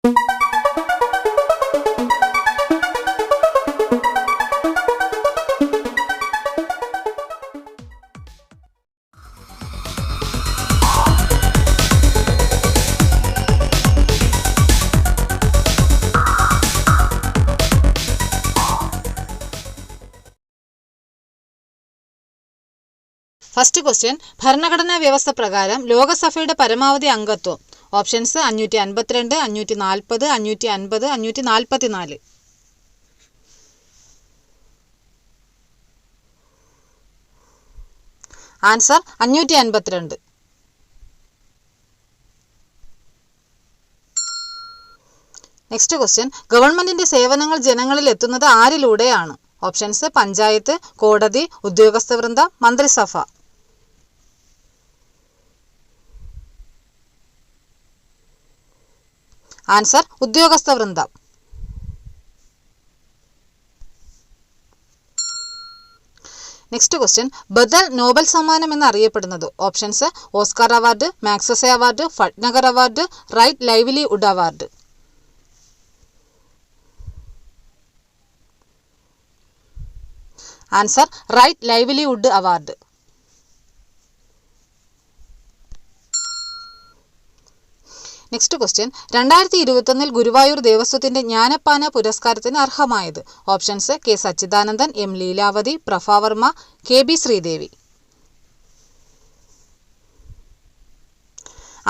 First question, ഭരണഘടനാ വ്യവസ്ഥ പ്രകാരം ലോകസഭയുടെ പരമാവധി അംഗത്വം. ഓപ്ഷൻസ് 552, 540, 550, 544. ആൻസർ 552. നെക്സ്റ്റ് ക്വസ്റ്റ്യൻ, ഗവൺമെന്റിന്റെ സേവനങ്ങൾ ജനങ്ങളിൽ എത്തുന്നത് ആരിലൂടെയാണ്? ഓപ്ഷൻസ് പഞ്ചായത്ത്, കോടതി, ഉദ്യോഗസ്ഥ വൃന്ദം, മന്ത്രിസഭ. ആൻസർ ഉദ്യോഗസ്ഥ വൃന്ദം. നെക്സ്റ്റ് ക്വസ്റ്റ്യൻ, ബദൽ നോബൽ സമ്മാനം എന്ന് അറിയപ്പെടുന്നത്. Options Oscar award, Magsaysay award, Bhatnagar award, right livelihood award. Answer right livelihood award. Next question, 2021 Guruvayur ദേവസ്വത്തിന്റെ ജ്ഞാനപ്പാന പുരസ്കാരത്തിന് അർഹമായത്. Options K Sachidanandan, M Leelavathi, Prabhavarma, K B Sreedevi.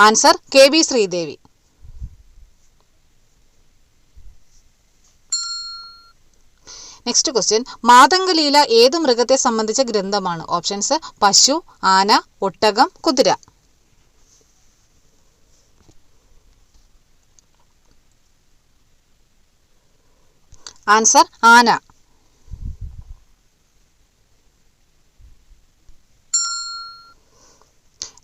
Answer K B Sreedevi. Next question, Mathangaleela ഏതു മൃഗത്തെ സംബന്ധിച്ച ഗ്രന്ഥമാണ്? ഓപ്ഷൻസ് പശു, ആന, ഒട്ടകം, കുതിര. ആൻസർ ആന.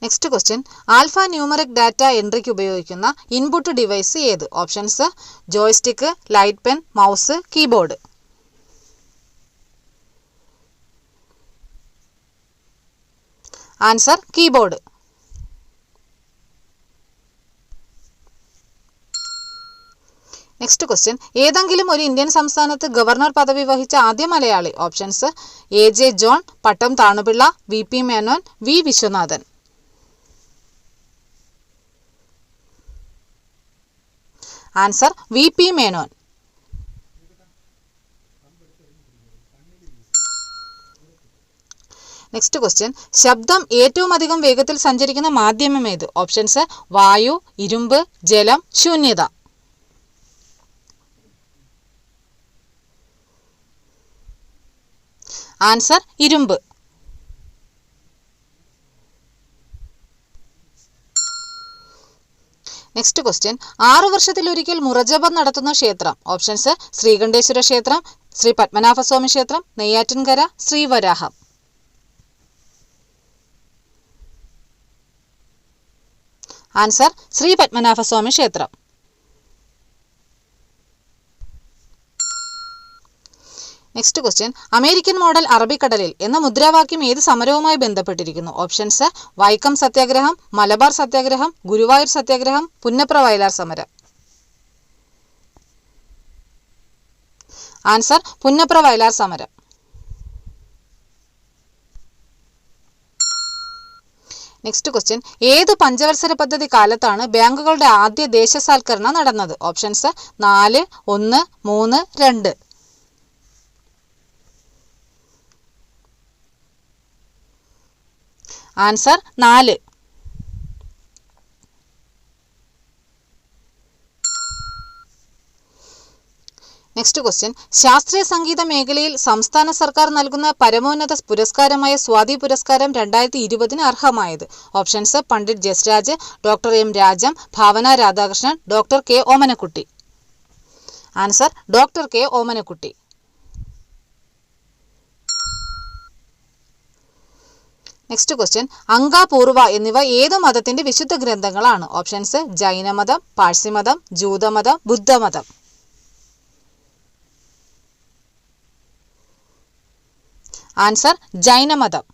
Next question, alpha numeric data എൻട്രിക്ക് ഉപയോഗിക്കുന്ന ഇൻപുട്ട് ഡിവൈസ് ഏത്? Options joystick, light pen, mouse, keyboard. Answer keyboard. Next question, ഏതെങ്കിലും ഒരു ഇന്ത്യൻ സംസ്ഥാനത്ത് ഗവർണർ പദവി വഹിച്ച ആദ്യ Malayali? Options A J John, Pattom Thanupillai, V P Menon, V Viswanathan. Answer V P Menon. Next question, ശബ്ദം ഏറ്റവും അധികം വേഗത്തിൽ സഞ്ചരിക്കുന്ന മാധ്യമം ഏത്? ഓപ്ഷൻസ് വായു, ഇരുമ്പ്, ജലം, ശൂന്യത. ആൻസർ ഇരുമ്പ്. നെക്സ്റ്റ് ക്വസ്റ്റ്യൻ, 6 വർഷത്തിലൊരിക്കൽ മുറജപം നടത്തുന്ന ക്ഷേത്രം? ഓപ്ഷൻസ് ശ്രീകണ്ഠേശ്വര ക്ഷേത്രം, ശ്രീ പത്മനാഭസ്വാമി ക്ഷേത്രം, നെയ്യാറ്റിൻകര, ശ്രീവരാഹം. ആൻസർ ശ്രീ പത്മനാഭസ്വാമി ക്ഷേത്രം. നെക്സ്റ്റ് ക്വസ്റ്റ്യൻ, അമേരിക്കൻ മോഡൽ അറബിക്കടലിൽ എന്ന മുദ്രാവാക്യം ഏത് സമരവുമായി ബന്ധപ്പെട്ടിരിക്കുന്നു? ഓപ്ഷൻസ് വൈക്കം സത്യാഗ്രഹം, മലബാർ സത്യാഗ്രഹം, ഗുരുവായൂർ സത്യാഗ്രഹം, പുന്നപ്ര വയലാർ സമരം. ആൻസർ പുന്നപ്ര വയലാർ സമരം. നെക്സ്റ്റ് ക്വസ്റ്റ്യൻ, ഏത് പഞ്ചവത്സര പദ്ധതി കാലത്താണ് ബാങ്കുകളുടെ ആദ്യ ദേശസാൽക്കരണം നടന്നത്? ഓപ്ഷൻസ് 4, 1, 3, 2. ആൻസർ 4. നെക്സ്റ്റ് ക്വസ്റ്റ്യൻ, ശാസ്ത്രീയ സംഗീത മേഖലയിൽ സംസ്ഥാന സർക്കാർ നൽകുന്ന പരമോന്നത പുരസ്കാരമായ സ്വാതി പുരസ്കാരം 2020 അർഹമായത്? Options Pandit Jasraj, doctor M Rajam, Bhavana Radhakrishnan, doctor K Omanakutty. Answer doctor K Omanakutty. Next question, അങ്ക, പൂർവ എന്നിവ ഏത് മതത്തിന്റെ വിശുദ്ധ ഗ്രന്ഥങ്ങളാണ്? ഓപ്ഷൻസ് ജൈനമതം, പാഴ്സിമതം, ജൂതമതം, ബുദ്ധമതം. ആൻസർ ജൈനമതം.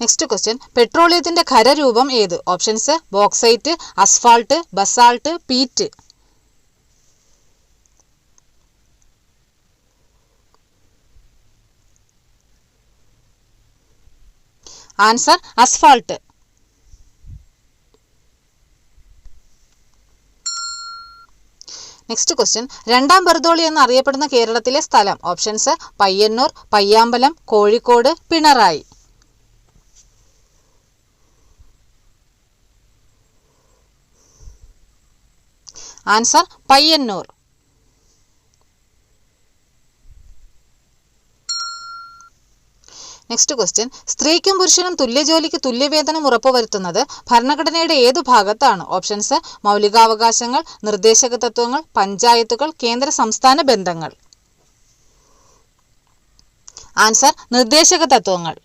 നെക്സ്റ്റ് ക്വസ്റ്റ്യൻ, പെട്രോളിയത്തിന്റെ ഖരരൂപം ഏത്? Options bauxite, asphalt, basalt, peat. Answer asphalt. Next question, രണ്ടാം ബർദോളി എന്നറിയപ്പെടുന്ന കേരളത്തിലെ സ്ഥലം? Options Payyanur, Payyambalam, Kozhikode, Pinarayi. Answer Payyanur. Next question, സ്ത്രീക്കും പുരുഷനും തുല്യജോലിക്ക് തുല്യവേതനം ഉറപ്പുവരുത്തുന്നത് ഭരണഘടനയുടെ ഏതു ഭാഗത്താണ്? ഓപ്ഷൻസ് മൗലികാവകാശങ്ങൾ, നിർദ്ദേശക തത്വങ്ങൾ, പഞ്ചായത്തുകൾ, കേന്ദ്ര സംസ്ഥാന ബന്ധങ്ങൾ. ആൻസർ നിർദ്ദേശക തത്വങ്ങൾ.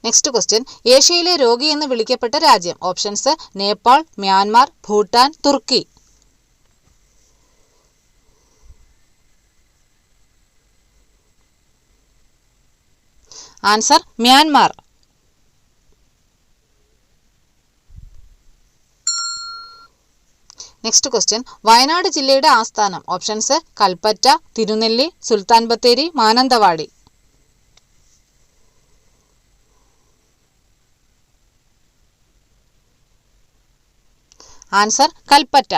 നെക്സ്റ്റ് ക്വസ്റ്റ്യൻ, ഏഷ്യയിലെ രോഗി എന്ന് വിളിക്കപ്പെട്ട രാജ്യം? Options Nepal, Myanmar, Bhutan, Turkey. Answer Myanmar. Next question, Wayanad ജില്ലയുടെ ആസ്ഥാനം? Options Kalpetta, Thirunelli, Sultan Bathery, Mananthavady. Answer Kalpetta.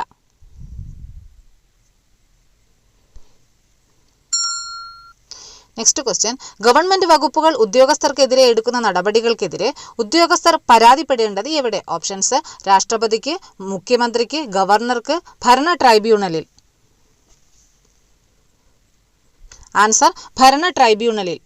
Next question, government വകുപ്പുകൾ ഉദ്യോഗസ്ഥർക്കെതിരെ എടുക്കുന്ന നടപടികൾക്കെതിരെ ഉദ്യോഗസ്ഥർ പരാതിപ്പെടേണ്ടത് എവിടെ? ഓപ്ഷൻസ് രാഷ്ട്രപതിക്ക്, മുഖ്യമന്ത്രിക്ക്, ഗവർണർക്ക്, ഭരണ ട്രൈബ്യൂണലിൽ. ആൻസർ ഭരണ ട്രൈബ്യൂണലിൽ.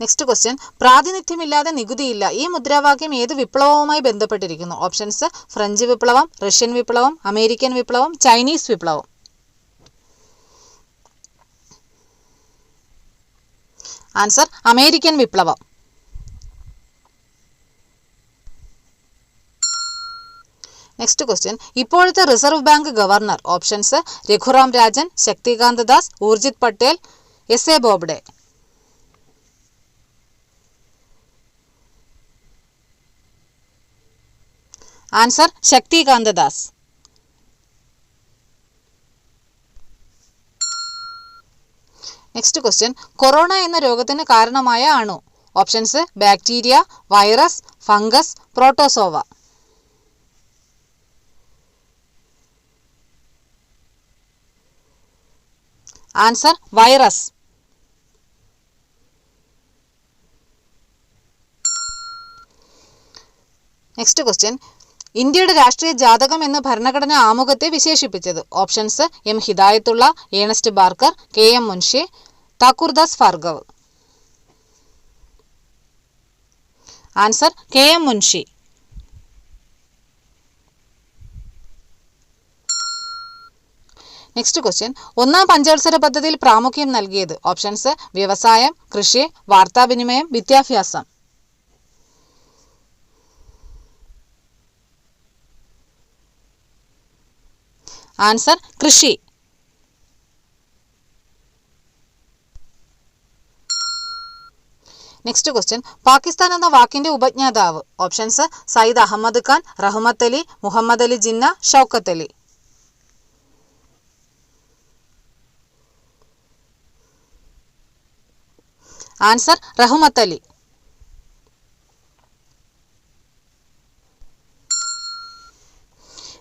നെക്സ്റ്റ് ക്വസ്റ്റ്യൻ, പ്രാതിനിധ്യമില്ലാതെ നികുതിയില്ല ഈ മുദ്രാവാക്യം ഏത് വിപ്ലവവുമായി ബന്ധപ്പെട്ടിരിക്കുന്നു? ഓപ്ഷൻസ് ഫ്രഞ്ച് വിപ്ലവം, റഷ്യൻ വിപ്ലവം, അമേരിക്കൻ വിപ്ലവം, ചൈനീസ് വിപ്ലവം. ആൻസർ അമേരിക്കൻ വിപ്ലവം. നെക്സ്റ്റ് ക്വസ്റ്റ്യൻ, ഇപ്പോഴത്തെ reserve bank governor? Options Raghuram Rajan, Shaktikanta Das, Urjit Patel, S A Bobde. Answer Shaktikanta Das. Next question, corona എന്ന രോഗത്തിന് കാരണമായ അണു? Options bacteria, virus, fungus, protozoa. Answer virus. Next question, ഇന്ത്യയുടെ രാഷ്ട്രീയ ജാതകം എന്ന ഭരണഘടന ആമുഖത്തെ വിശേഷിപ്പിച്ചത്? Options M Hidayatullah, Ernest Barker, K M Munshi, Thakurdas Bhargava. Answer K M Munshi. Next question, ഒന്നാം പഞ്ചവത്സര പദ്ധതിയിൽ പ്രാമുഖ്യം നൽകിയത്? ഓപ്ഷൻസ് വ്യവസായം, കൃഷി, വാർത്താവിനിമയം, വിദ്യാഭ്യാസം. ആൻസർ കൃഷി. നെക്സ്റ്റ് ക്വസ്റ്റ്യൻ, പാകിസ്ഥാൻ എന്ന വാക്കിന്റെ ഉപജ്ഞാതാവ്? Options Syed Ahmed Khan, Rahmat Ali, Muhammad Ali Jinnah, Shaukat Ali. Answer Rahmat Ali.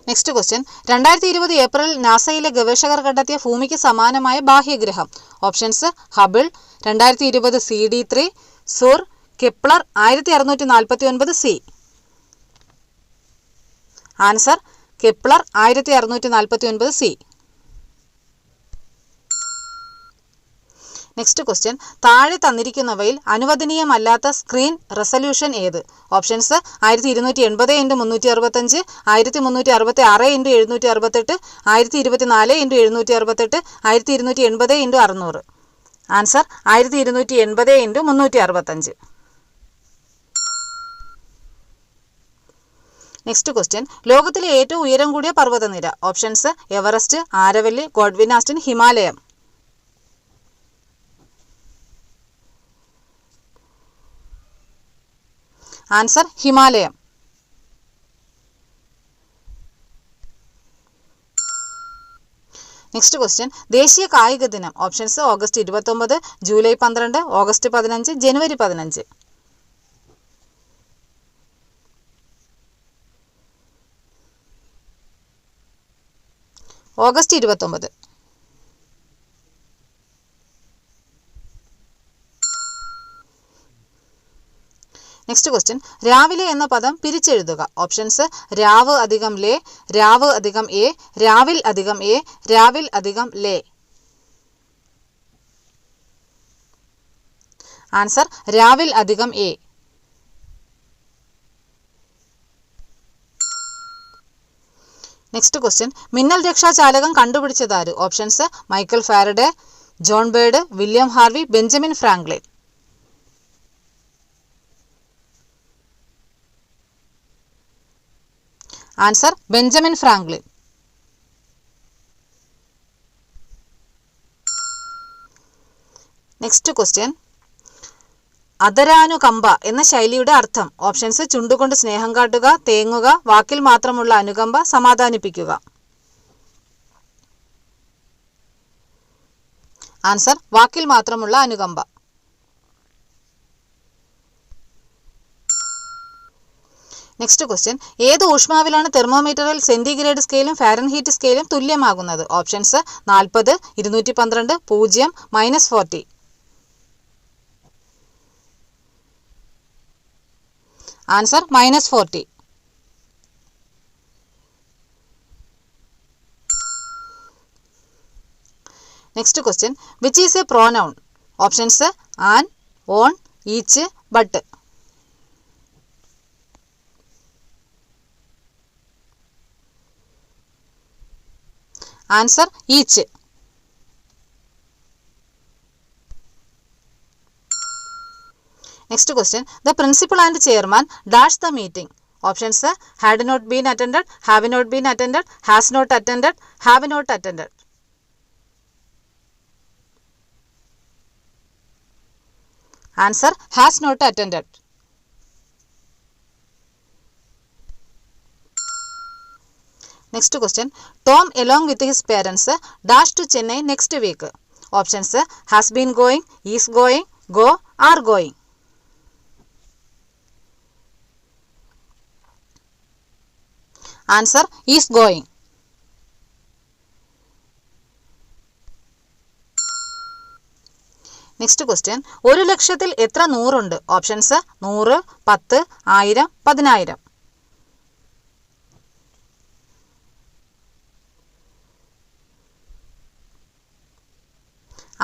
Next question, 2020 ഏപ്രിലിൽ നാസയിലെ ഗവേഷകർ കണ്ടെത്തിയ ഭൂമിക്ക് സമാനമായ ബാഹ്യഗ്രഹം? ഓപ്ഷൻസ് ഹബിൾ, 2020 CD3, സൂർ, Kepler, 1649 C. Answer Kepler 1649 C. Next question, താഴെ തന്നിരിക്കുന്നവയിൽ അനുവദനീയമല്ലാത്ത സ്ക്രീൻ റെസല്യൂഷൻ ഏത്? Options 1280x365, 1366x768, 1024x768, 1280x600. Answer 1280x365. Next question, ലോകത്തിലെ ഏറ്റവും ഉയരം കൂടിയ പർവ്വതനിര. ഓപ്ഷൻസ് എവറസ്റ്റ്, ആരവല്ലി, ഗോഡ്വിനാസ്റ്റൻ, ഹിമാലയം. ആൻസർ ഹിമാലയം. നെക്സ്റ്റ് ക്വസ്റ്റ്യൻ, ദേശീയ കായിക ദിനം. ഓപ്ഷൻസ് ഓഗസ്റ്റ് 29, ജൂലൈ 12, ഓഗസ്റ്റ് 15, ജനുവരി 15. ഓഗസ്റ്റ് 29. നെക്സ്റ്റ് ക്വസ്റ്റ്യൻ, രാവിലെ എന്ന പദം പിരിച്ചെഴുതുക. ഓപ്ഷൻസ് രാവ് അധികം ലേ, രാവ് അധികം എ, രാവിൽ അധികം എ, രാവിൽ അധികം ലേ. ആൻസർ രാവിൽ അധികം എ. നെക്സ്റ്റ് ക്വസ്റ്റ്യൻ, മിന്നൽ രക്ഷാചാലകം കണ്ടുപിടിച്ചതാര്? Options Michael Faraday, John Baird, William Harvey, Benjamin Franklin. Answer Benjamin Franklin. Next question, അതരാനുകമ്പ എന്ന ശൈലിയുടെ അർത്ഥം. ഓപ്ഷൻസ് ചുണ്ടുകൊണ്ട് സ്നേഹം കാട്ടുക, തേങ്ങുക, വാക്കിൽ മാത്രമുള്ള അനുകമ്പ, സമാധാനിപ്പിക്കുക. ആൻസർ വാക്കിൽ മാത്രമുള്ള അനുകമ്പ. നെക്സ്റ്റ് ക്വസ്റ്റ്യൻ, ഏത് ഊഷ്മാവിലാണ് തെർമോമീറ്ററിൽ സെന്റിഗ്രേഡ് സ്കെയിലും ഫാരൻഹീറ്റ് സ്കെയിലും തുല്യമാകുന്നത്? Options 40, 212, 0, -40. Answer -40. Next question, which is a pronoun? Options an, on, each, but. Answer each. Next question, the principal and chairman dash the meeting. Options had not been attended, have not been attended, has not attended, have not attended. Answer has not attended. Next question, Tom along with his parents dash to Chennai next week. Options has been going, is going, go, are going. Answer is going. Next question, 1,00,000-ൽ എത്ര 100 ഉണ്ട്? Options 100, 10, 1000, 10,000.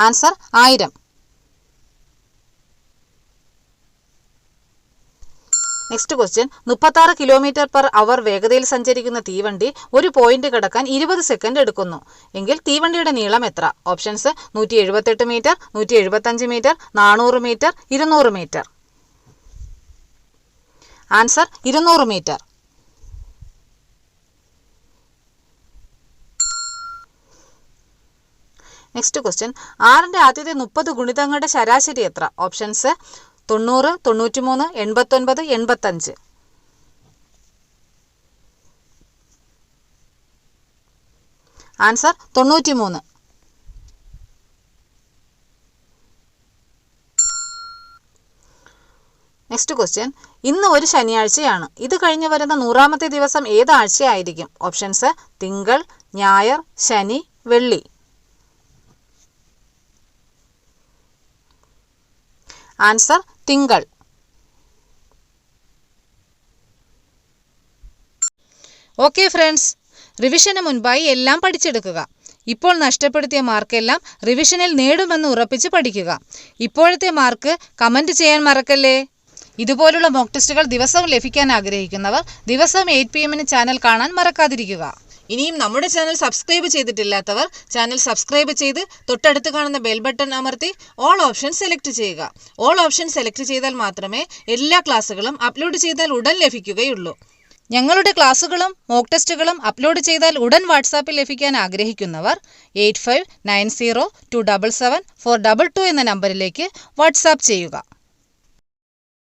Answer 1000. Next question, 36 km/h വേഗതയിൽ സഞ്ചരിക്കുന്ന തീവണ്ടി ഒരു point കടക്കാൻ 20 second എടുക്കുന്നു എങ്കിൽ തീവണ്ടിയുടെ നീളം എത്ര? Options 178 metre, 175 metre, 400 metre, 200 metre. Answer 200 metre. Next question, 6ന്റെ ആദ്യത്തെ 30 ഗുണിതങ്ങളുടെ ശരാശരി എത്ര? ഓപ്ഷൻസ് 90, 93, 89, 85. ആൻസർ 93. നെക്സ്റ്റ് ക്വസ്റ്റ്യൻ, ഇന്ന് ഒരു ശനിയാഴ്ചയാണ്. ഇത് കഴിഞ്ഞ് വരുന്ന 100ാമത്തെ ദിവസം ഏത് ആഴ്ചയായിരിക്കും? ഓപ്ഷൻസ് തിങ്കൾ, ഞായർ, ശനി, വെള്ളി. ആൻസർ തിങ്കൾ. ഓക്കെ ഫ്രണ്ട്സ്, റിവിഷന് മുൻപായി എല്ലാം പഠിച്ചെടുക്കുക. ഇപ്പോൾ നഷ്ടപ്പെടുത്തിയ മാർക്കെല്ലാം റിവിഷനിൽ നേടുമെന്ന് ഉറപ്പിച്ച് പഠിക്കുക. ഇപ്പോഴത്തെ മാർക്ക് കമൻറ്റ് ചെയ്യാൻ മറക്കല്ലേ. ഇതുപോലുള്ള മോക്ക് ടെസ്റ്റുകൾ ദിവസവും ലഭിക്കാൻ ആഗ്രഹിക്കുന്നവർ ദിവസവും 8 PM ചാനൽ കാണാൻ മറക്കാതിരിക്കുക. ഇനിയും നമ്മുടെ ചാനൽ സബ്സ്ക്രൈബ് ചെയ്തിട്ടില്ലാത്തവർ ചാനൽ സബ്സ്ക്രൈബ് ചെയ്ത് തൊട്ടടുത്ത് കാണുന്ന ബെൽ ബട്ടൺ അമർത്തി ഓൾ ഓപ്ഷൻ സെലക്ട് ചെയ്യുക. ഓൾ ഓപ്ഷൻ സെലക്ട് ചെയ്താൽ മാത്രമേ എല്ലാ ക്ലാസ്സുകളും അപ്ലോഡ് ചെയ്താൽ ഉടൻ ലഭിക്കുകയുള്ളൂ. ഞങ്ങളുടെ ക്ലാസ്സുകളും മോക്ക് ടെസ്റ്റുകളും അപ്ലോഡ് ചെയ്താൽ ഉടൻ വാട്സാപ്പിൽ ലഭിക്കാൻ ആഗ്രഹിക്കുന്നവർ 8590277422 എന്ന നമ്പറിലേക്ക് വാട്സാപ്പ് ചെയ്യുക.